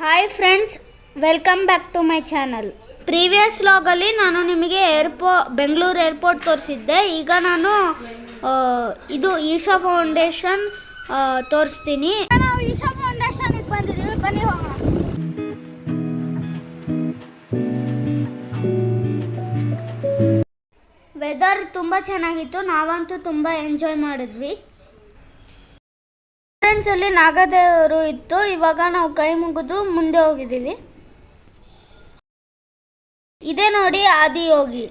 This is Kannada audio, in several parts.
Hi friends, welcome back to my channel. Previous ವ್ಲಾಗಲ್ಲಿ ನಾನು ನಿಮಗೆ ಬೆಂಗಳೂರು ಏರ್ಪೋರ್ಟ್ ತೋರಿಸಿದ್ದೆ. ಈಗ ನಾನು ಇದು ಈಶಾ ಫೌಂಡೇಶನ್ ತೋರಿಸ್ತೀನಿ. ನಾವು ಈಶಾ ಫೌಂಡೇಶನ್ಗೆ ಬಂದಿದ್ದೀವಿ, ಬನ್ನಿ ಹೋಗೋಣ. ವೆದರ್ ತುಂಬ ಚೆನ್ನಾಗಿತ್ತು, ನಾವಂತೂ ತುಂಬ ಎಂಜಾಯ್ ಮಾಡಿದ್ವಿ. ಅಲ್ಲಿ ನಾಗದೇವರು ಇತ್ತು. ಇವಾಗ ನಾವು ಕೈ ಮುಗಿದು ಮುಂದೆ ಹೋಗಿದ್ದೀವಿ. ಇದೇ ನೋಡಿ ಆದಿಯೋಗಿ.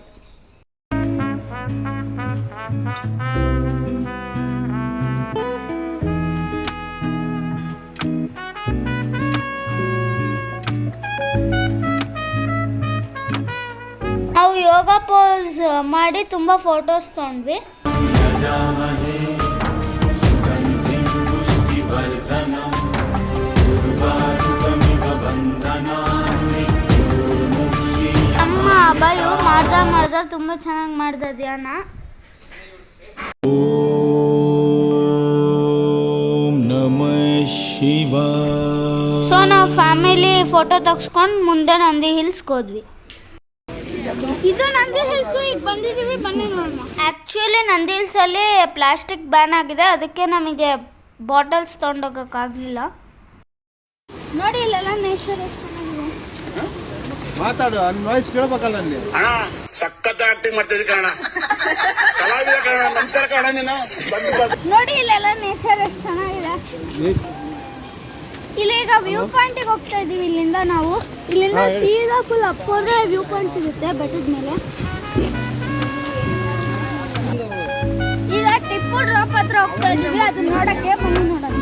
ನಾವು ಯೋಗ ಪೋಸ್ ಮಾಡಿ ತುಂಬಾ ಫೋಟೋಸ್ ತಗೊಂಡ್ವಿ. ನಮ್ಮ ಅಬ್ಬಾಯು ಮಾಡ್ದ ತುಂಬಾ ಚೆನ್ನಾಗಿ ಮಾಡ್ದ ಧ್ಯಾನ. ಓಂ ನಮಃ ಶಿವಾಯ. ಸೊ ನಾವು ಫ್ಯಾಮಿಲಿ ಫೋಟೋ ತೆಗೆಸ್ಕೊಂಡು ಮುಂದೆ ನಂದಿ ಹಿಲ್ಸ್ಗೆ ಹೋದ್ವಿ. ಇದು ನಂದಿ ಹಿಲ್ಸು, ಈಗ ಬಂದಿದ್ದೀವಿ, ಬನ್ನಿ ನೋಡೋಣ. ಆ್ಯಕ್ಚುಲಿ ನಂದಿ ಹಿಲ್ಸಲ್ಲಿ ಪ್ಲಾಸ್ಟಿಕ್ ಬ್ಯಾನ್ ಆಗಿದೆ, ಅದಕ್ಕೆ ನಮಗೆ ಬಾಟಲ್ಸ್ ತೊಗೊಂಡೋಗಕ್ಕಾಗಲಿಲ್ಲ. ನೋಡಿ ಇಲ್ಲೆಲ್ಲ ನೇಚರ್ ಎಷ್ಟು ಚೆನ್ನಾಗಿದೆ. ಮಾತಾಡು, ವಾಯ್ಸ್ ಕೇಳಬೇಕಲ್ಲ ಅಲ್ಲಿ. ಅಣ್ಣ ಸಖತ್ ಆಕ್ಟಿಂಗ್ ಮಾಡ್ತಿದ್ದೆ ಕಣ, ಕಲಾವಿದ ಕಣ. ನಮಸ್ಕಾರ ಕಣ. ನೀನು ನೋಡಿ ಇಲ್ಲೆಲ್ಲ ನೇಚರ್ ಎಷ್ಟು ಚೆನ್ನಾಗಿದೆ. ಇಲ್ಲಿ ಈಗ ವ್ಯೂ ಪಾಯಿಂಟಿಗೆ ಹೋಗ್ತಾ ಇದೀವಿ. ಇಲ್ಲಿಂದ ಸೀದಾ ಫುಲ್ ಅಪ್ ಹೋದ್ರೆ ವ್ಯೂ ಪಾಯಿಂಟ್ ಸಿಗುತ್ತೆ ಬೆಟ್ಟದ ಮೇಲೆ. ಈಗ ಟಿಪ್ಪು ಡ್ರಾಪ್ ಹತ್ರ ಹೋಗ್ತಾ ಇದೀವಿ, ಅದು ನೋಡಕ್ಕೆ, ಬನ್ನಿ ನೋಡೋಣ.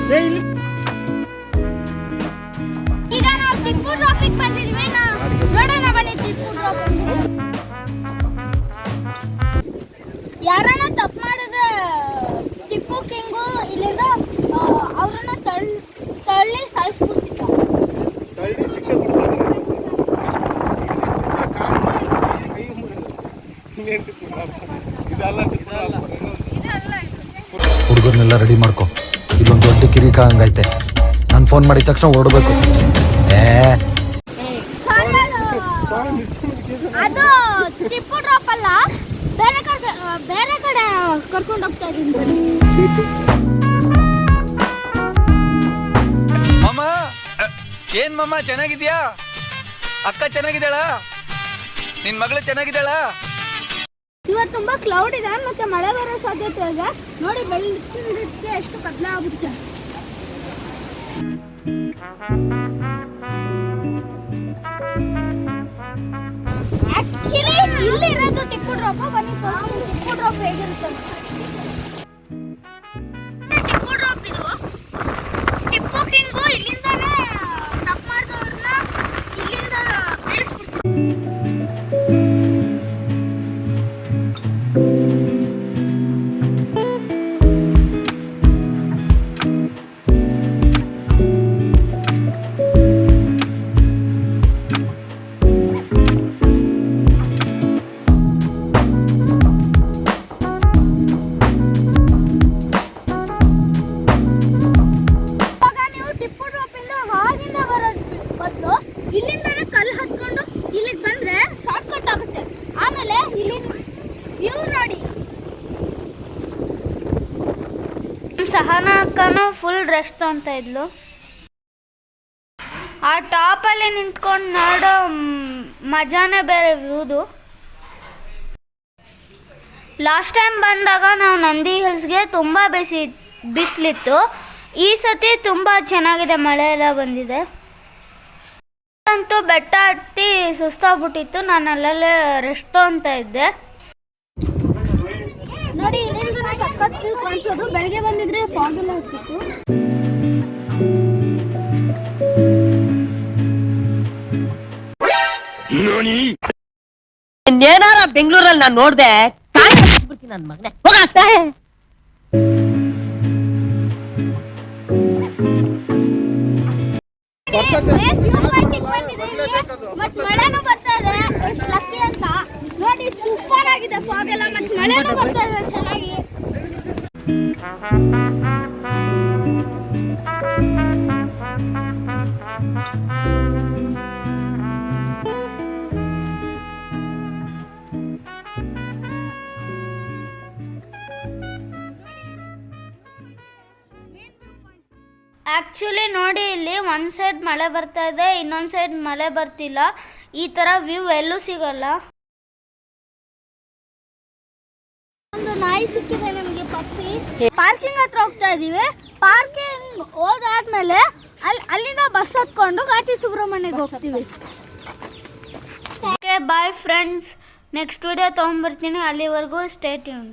ಈಗ ನಾವು ಟಿಪ್ಪು ಡ್ರಾಪಿಗೆ ಬಂದಿದೀವಿ, ನೋಡೋಣ ಬನ್ನಿ. ಟಿಪ್ಪು ಡ್ರಾಪ್ ಯಾರನ್ನ ತಪ್ಪು ಮಾಡಿದ್ರೆ ಟಿಪ್ಪು ಕಿಂಗು ಇಲ್ಲಿಂದ ಅವ್ರನ್ನ ತಳ್ಳಿ ಸಾಯಿಸ್ಬಿಡ್ತಿದ್ದ. ಶಿಕ್ಷೆ ಹುಡುಗರ್ನೆಲ್ಲ ರೆಡಿ ಮಾಡ್ಕೊ, ಇದೊಂದು ದೊಡ್ಡ ಕಿರಿಕ ಹಂಗೈತೆ. ನಾನು ಫೋನ್ ಮಾಡಿದ ತಕ್ಷಣ ಹೊರಡ್ಬೇಕು. ಅದು ಟಿಪ್ಪು ಡ್ರಾಪ್ ಅಲ್ಲ, ಬೇರೆ ಕಡೆ ಕರ್ಕೊಂಡು ಹೋಗ್ತಾ ಇದ್ದೀನಿ. ಮಾಮ, ಏನ್ ಮಾಮ ಚೆನ್ನಾಗಿದ್ಯಾ? ಅಕ್ಕ ಚೆನ್ನಾಗಿದ್ದಾಳ? ನಿನ್ ಮಗಳು ಚೆನ್ನಾಗಿದ್ದಾಳ? ಇವತ್ತು ತುಂಬಾ ಕ್ಲೌಡ್ ಇದೆ, ಮತ್ತೆ ಮಳೆ ಬರೋ ಸಾಧ್ಯತೆ ಇದೆ. ನೋಡಿ ಬೆಳಗ್ಗೆ ಎಷ್ಟು ಕತ್ಲೆ ಆಗುತ್ತೆ. ಆಕ್ಚುಲಿ ಇಲ್ಲಿ ಇರೋದು ಟಿಪ್ಪು ಡ್ರಾಪ್. ಬನ್ನಿ ಟಿಪ್ಪು ಡ್ರಾಪ್ ಹೇಗಿರುತ್ತೆ. ಟಿಪ್ಪು ಡ್ರಾಪ್ ಇದು. ಟಿಪ್ಪು ಕಿಂಗು ಇಲ್ಲಿಂದಾನೇ ತಪ್ಪು ಮಾಡಿದವ್ರನ್ನ ಇಲ್ಲಿಂದ ಬೇಯಿಸ್ಬಿಡ್ತೀವಿ. ಸಹನಾ ಅಕ್ಕನೂ ಫುಲ್ ರೆಸ್ಟ್ ತಗೊಂತ ಇದ್ಲು. ಆ ಟಾಪಲ್ಲಿ ನಿಂತ್ಕೊಂಡು ನೋಡೋ ಮಜಾನೇ ಬೇರೆ ವ್ಯೂದು. ಲಾಸ್ಟ್ ಟೈಮ್ ಬಂದಾಗ ನಾವು ನಂದಿ ಹಿಲ್ಸ್ಗೆ ತುಂಬ ಬಿಸಿಲಿತ್ತು. ಈ ಸತಿ ತುಂಬ ಚೆನ್ನಾಗಿದೆ, ಮಳೆ ಎಲ್ಲ ಬಂದಿದೆ. ಅಂತೂ ಬೆಟ್ಟ ಹತ್ತಿ ಸುಸ್ತಾಗ್ಬಿಟ್ಟಿತ್ತು, ನಾನು ಅಲ್ಲಲ್ಲೇ ರೆಸ್ಟ್ ತಗೊಂತ ಇದ್ದೆ. ನೋಡಿ ಇಲ್ಲಿಂದ ಸಖತ್ ವ್ಯೂ ಕಾಣಿಸೋದು. ಬೆಳಗ್ಗೆ ಬಂದಿದ್ರೆ ಫಾಗ್ ಎಲ್ಲ ಇರ್ತಿತ್ತು. ಇನ್ನೇನಾರ ಬೆಂಗಳೂರಲ್ಲಿ ನಾನು ನೋಡ್ದೆ ನನ್ನ ಮಗನೇ ಹೋಗಷ್ಟೇ. ಮಳೆನೂ ಬರ್ತಾ ಇದೆ, ಎಷ್ಟು ಲಕ್ಕಿ ಅಂತ ನೋಡಿ. ಸೂಪರ್ ಆಗಿದೆ ಫಾಗ್ ಎಲ್ಲ, ಮತ್ತೆ ಮಳೆನೂ ಬರ್ತಾ ಇದೆ ಚೆನ್ನಾಗಿ. ಆ್ಯಕ್ಚುಲಿ ನೋಡಿ, ಇಲ್ಲಿ ಒಂದು ಸೈಡ್ ಮಳೆ ಬರ್ತಾ ಇದೆ, ಇನ್ನೊಂದು ಸೈಡ್ ಮಳೆ ಬರ್ತಿಲ್ಲ. ಈ ಥರ ವ್ಯೂ ಎಲ್ಲೂ ಸಿಗಲ್ಲ. ಒಂದು ನಾಯಿ ಸಿಕ್ಕಿದೆ ನಮಗೆ, ಪಪ್ಪಿ. ಪಾರ್ಕಿಂಗ್ ಹತ್ರ ಹೋಗ್ತಾ ಇದ್ದೀವಿ. ಪಾರ್ಕಿಂಗ್ ಹೋದಾದ್ಮೇಲೆ ಅಲ್ಲಿಂದ ಬಸ್ ಹತ್ಕೊಂಡು ಘಾಟಿ ಸುಬ್ರಹ್ಮಣ್ಯಕ್ಕೆ ಹೋಗ್ತೀವಿ. Okay, bye friends. Next video ತೊಗೊಂಡ್ಬರ್ತೀನಿ. ಅಲ್ಲಿವರೆಗೂ ಸ್ಟೇ ಟ್ಯೂನ್.